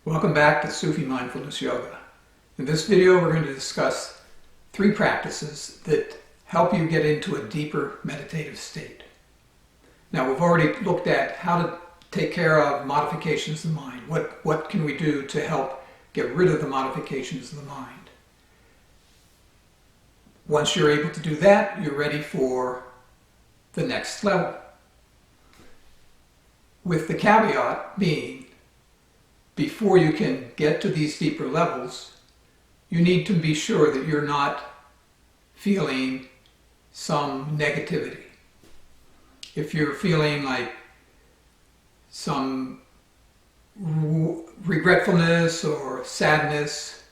Welcome back to Sufi Mindfulness Yoga. In this video, we're going to discuss 3 practices that help you get into a deeper meditative state. Now, we've already looked at how to take care of modifications of the mind. What can we do to help get rid of the modifications of the mind? Once you're able to do that, you're ready for the next level. With the caveat being, before you can get to these deeper levels, you need to be sure that you're not feeling some negativity. If you're feeling like some regretfulness or sadness,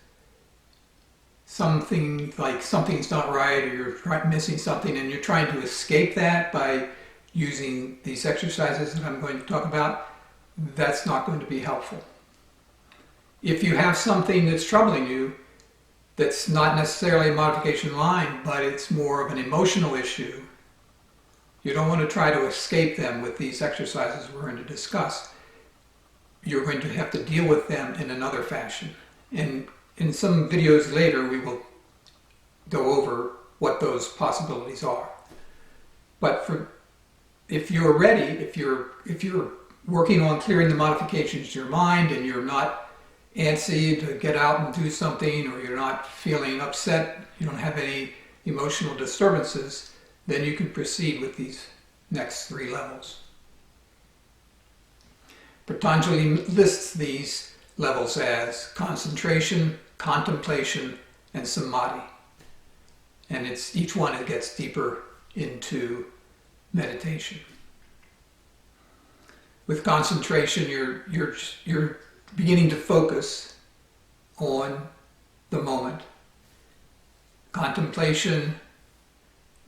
something like something's not right or you're missing something and you're trying to escape that by using these exercises that I'm going to talk about, that's not going to be helpful. If you have something that's troubling you, that's not necessarily a modification line, but it's more of an emotional issue, you don't want to try to escape them with these exercises we're going to discuss. You're going to have to deal with them in another fashion. And in some videos later, we will go over what those possibilities are. But if you're ready, if you're working on clearing the modifications to your mind and you're not antsy to get out and do something, or you're not feeling upset, you don't have any emotional disturbances, then you can proceed with these next 3 levels. Patanjali lists these levels as concentration, contemplation, and samadhi. And it's each one that gets deeper into meditation. With concentration, you're beginning to focus on the moment. Contemplation,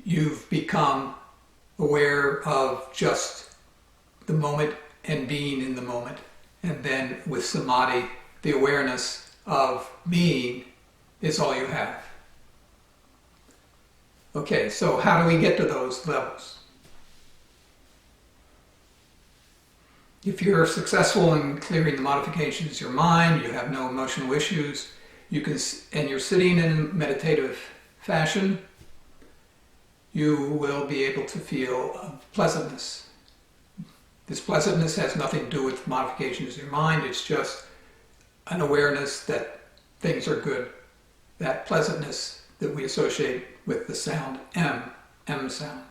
you've become aware of just the moment and being in the moment. And then with samadhi, the awareness of being is all you have. Okay, so how do we get to those levels? If you're successful in clearing the modifications of your mind, you have no emotional issues, and you're sitting in meditative fashion, you will be able to feel pleasantness. This pleasantness has nothing to do with modifications of your mind, it's just an awareness that things are good. That pleasantness that we associate with the sound M sound.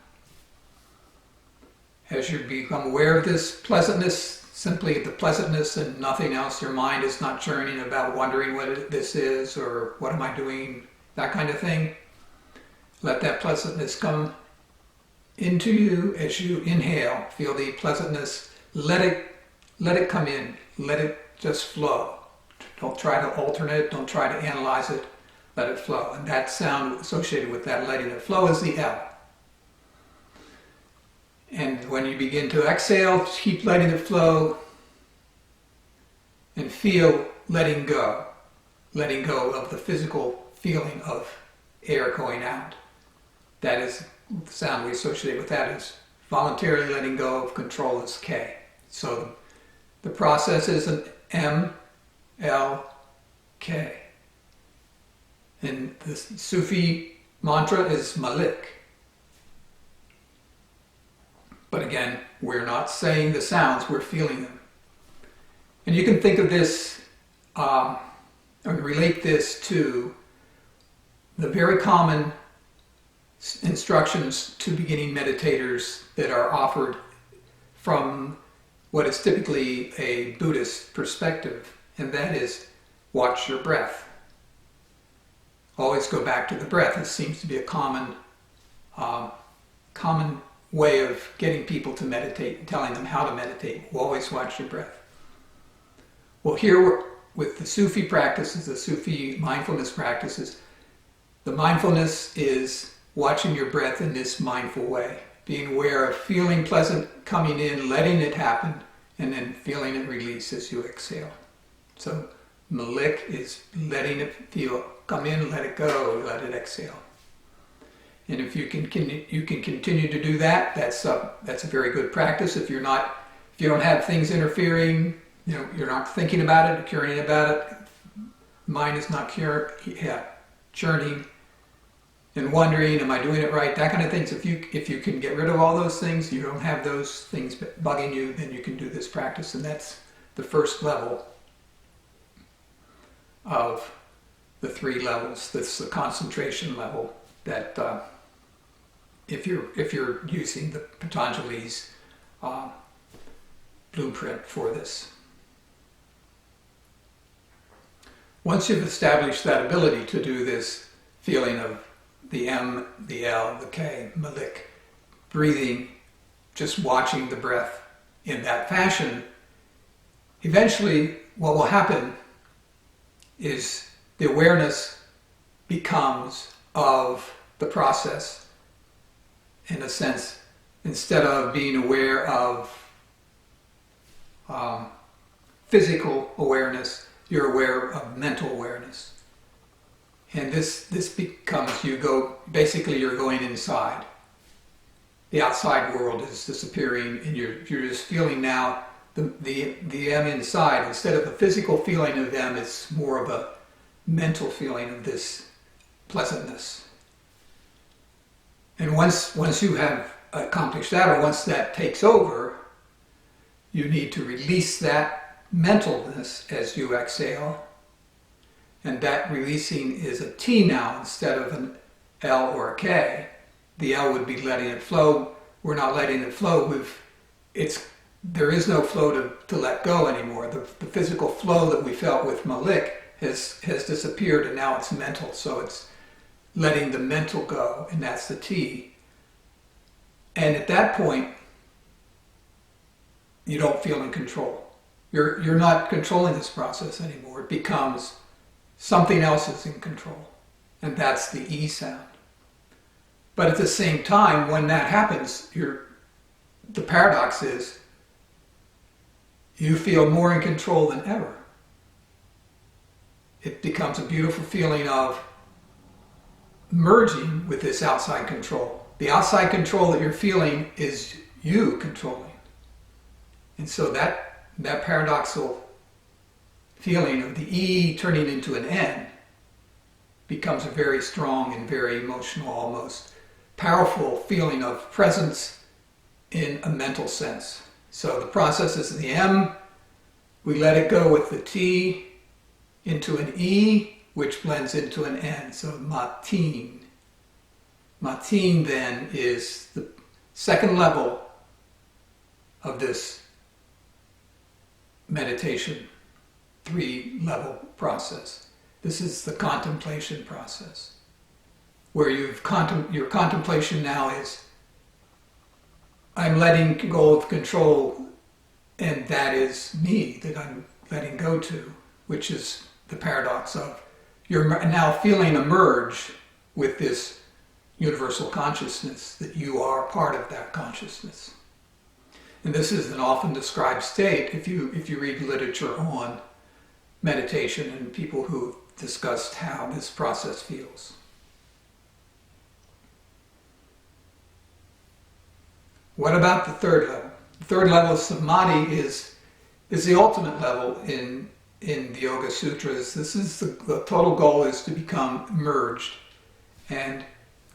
As you become aware of this pleasantness, simply the pleasantness and nothing else, your mind is not churning about wondering what this is or what am I doing, that kind of thing. Let that pleasantness come into you as you inhale. Feel the pleasantness. Let it come in. Let it just flow. Don't try to alternate. Don't try to analyze it. Let it flow. And that sound associated with that letting it flow is the L. And when you begin to exhale, keep letting it flow and feel letting go of the physical feeling of air going out. That is the sound we associate with that is voluntarily letting go of control is K. So the process is an M, L, K. And the Sufi mantra is Malik. But again, we're not saying the sounds, we're feeling them. And you can think of this, or relate this to the very common instructions to beginning meditators that are offered from what is typically a Buddhist perspective, and that is, watch your breath. Always go back to the breath. It seems to be a common way of getting people to meditate and telling them how to meditate. Always watch your breath. Well, here with the Sufi practices, the Sufi mindfulness practices, the mindfulness is watching your breath in this mindful way, being aware of feeling pleasant coming in, letting it happen, and then feeling it release as you exhale. So Malik is letting it feel, come in, let it go, let it exhale. And if you can continue to do that, that's a very good practice. If you don't have things interfering, You're not thinking about it, caring about it. Mind is not churning and wondering, am I doing it right? That kind of things. If you can get rid of all those things, you don't have those things bugging you, then you can do this practice, and that's the first level of the 3 levels. That's the concentration level that if you're using the Patanjali's blueprint for this. Once you've established that ability to do this feeling of the M, the L, the K, malik, breathing, just watching the breath in that fashion, eventually what will happen is the awareness becomes of the process, in a sense, instead of being aware of physical awareness, you're aware of mental awareness. And this becomes, you're going inside. The outside world is disappearing, and you're just feeling now the M inside. Instead of a physical feeling of them, it's more of a mental feeling of this pleasantness. And once you have accomplished that, or once that takes over, you need to release that mentalness as you exhale. And that releasing is a T now instead of an L or a K. The L would be letting it flow. We're not letting it flow. There is no flow to let go anymore. The physical flow that we felt with Malik has disappeared, and now it's mental. So it's letting the mental go, and that's the T. And at that point, you don't feel in control. You're not controlling this process anymore. It becomes something else is in control, and that's the E sound. But at the same time, when that happens, the paradox is you feel more in control than ever. It becomes a beautiful feeling of merging with this outside control. The outside control that you're feeling is you controlling. And so that paradoxical feeling of the E turning into an N becomes a very strong and very emotional, almost powerful feeling of presence in a mental sense. So the process is the M, we let it go with the T into an E, which blends into an N, so matin. Matin then is the second level of this meditation 3-level process. This is the contemplation process, where your contemplation now is, I'm letting go of control, and that is me that I'm letting go to, which is the paradox of you're now feeling a merge with this universal consciousness, that you are part of that consciousness. And this is an often described state if you read literature on meditation and people who've discussed how this process feels. What about the 3rd level? The 3rd level of Samadhi is the ultimate level in the Yoga Sutras. This is the total goal is to become merged. And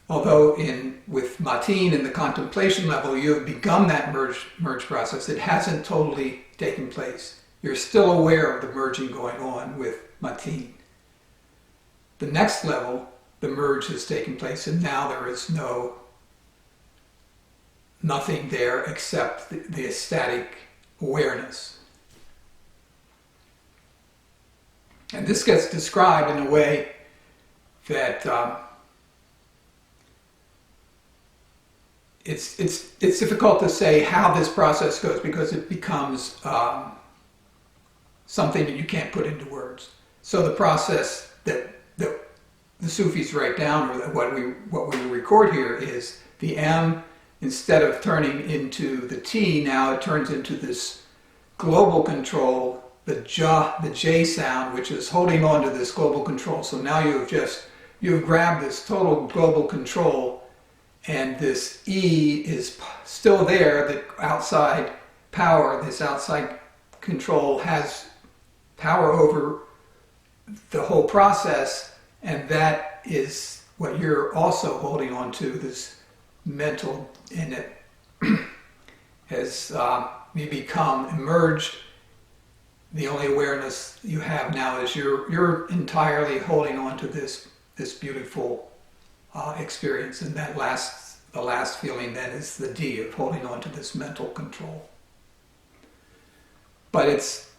although with Matin in the contemplation level, you have begun that merge process, it hasn't totally taken place. You're still aware of the merging going on with Matin. The next level, the merge has taken place, and now there is nothing there except the ecstatic awareness. And this gets described in a way that it's difficult to say how this process goes, because it becomes something that you can't put into words. So the process that the Sufis write down, or what we record here, is the M, instead of turning into the T, now it turns into this global control, the J sound, which is holding on to this global control. So now you've grabbed this total global control, and this E is still there, the outside power, this outside control has power over the whole process, and that is what you're also holding on to, this mental, and it as you become immersed, the only awareness you have now is you're entirely holding on to this beautiful experience, and the last feeling then is the D of holding on to this mental control. But it's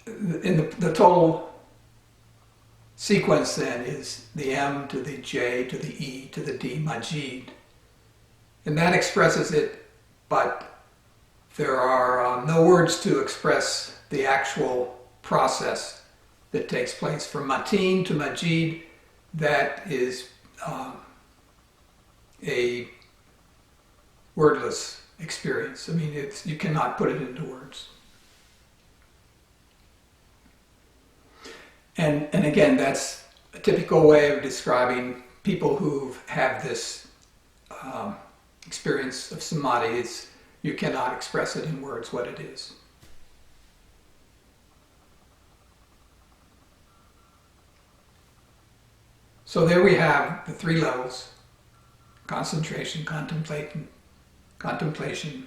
in the total sequence then is the M to the J to the E to the D, Majid. And that expresses it, but there are no words to express the actual process that takes place. From Mateen to Majid, that is a wordless experience. I mean, you cannot put it into words. And again, that's a typical way of describing people who have this experience of Samadhi. You cannot express it in words what it is. So there we have the three levels: concentration, contemplation,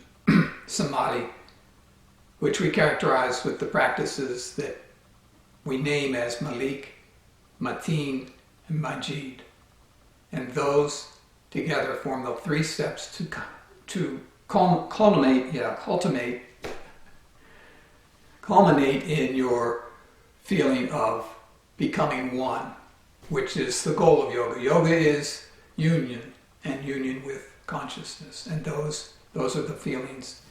Samadhi, which we characterize with the practices that we name as Malik, Mateen, and Majid. And those together form the three steps to culminate in your feeling of becoming one, which is the goal of yoga. Yoga is union, and union with consciousness. And those are the feelings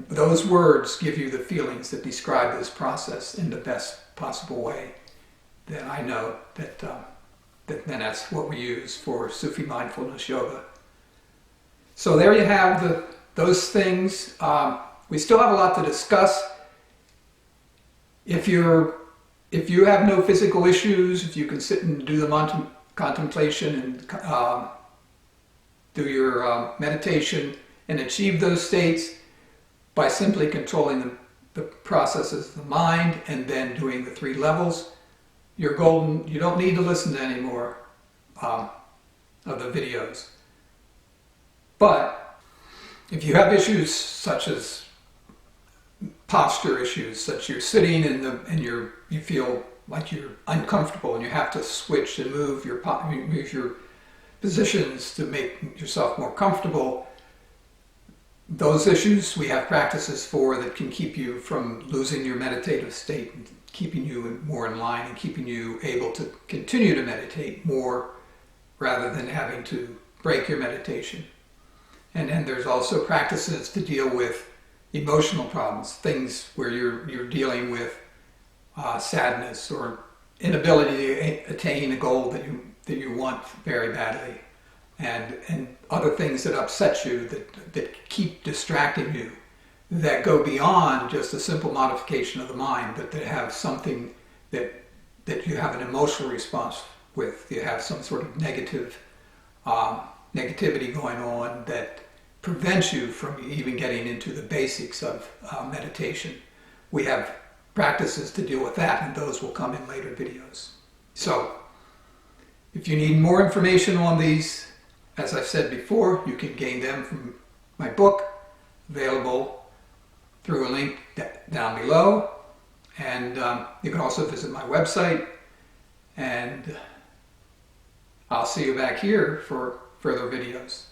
those words give you the feelings that describe this process in the best possible way that I know then that's what we use for Sufi Mindfulness Yoga. So there you have those things. We still have a lot to discuss. If you have no physical issues, if you can sit and do the contemplation and do your meditation and achieve those states by simply controlling the processes of the mind and then doing the three levels, you're golden. You don't need to listen to any more of the videos. But if you have issues such as posture issues, such you're sitting and you feel like you're uncomfortable and you have to switch and move your positions to make yourself more comfortable, those issues we have practices for that can keep you from losing your meditative state and keeping you more in line and keeping you able to continue to meditate more rather than having to break your meditation. And then there's also practices to deal with emotional problems, things where you're dealing with sadness or inability to attain a goal that you want very badly, and other things that upset you, that keep distracting you, that go beyond just a simple modification of the mind, but that have something that you have an emotional response with. You have some sort of negativity going on that prevents you from even getting into the basics of meditation. We have practices to deal with that, and those will come in later videos. So, if you need more information on these, as I've said before, you can gain them from my book, available through a link down below. And you can also visit my website, and I'll see you back here for further videos.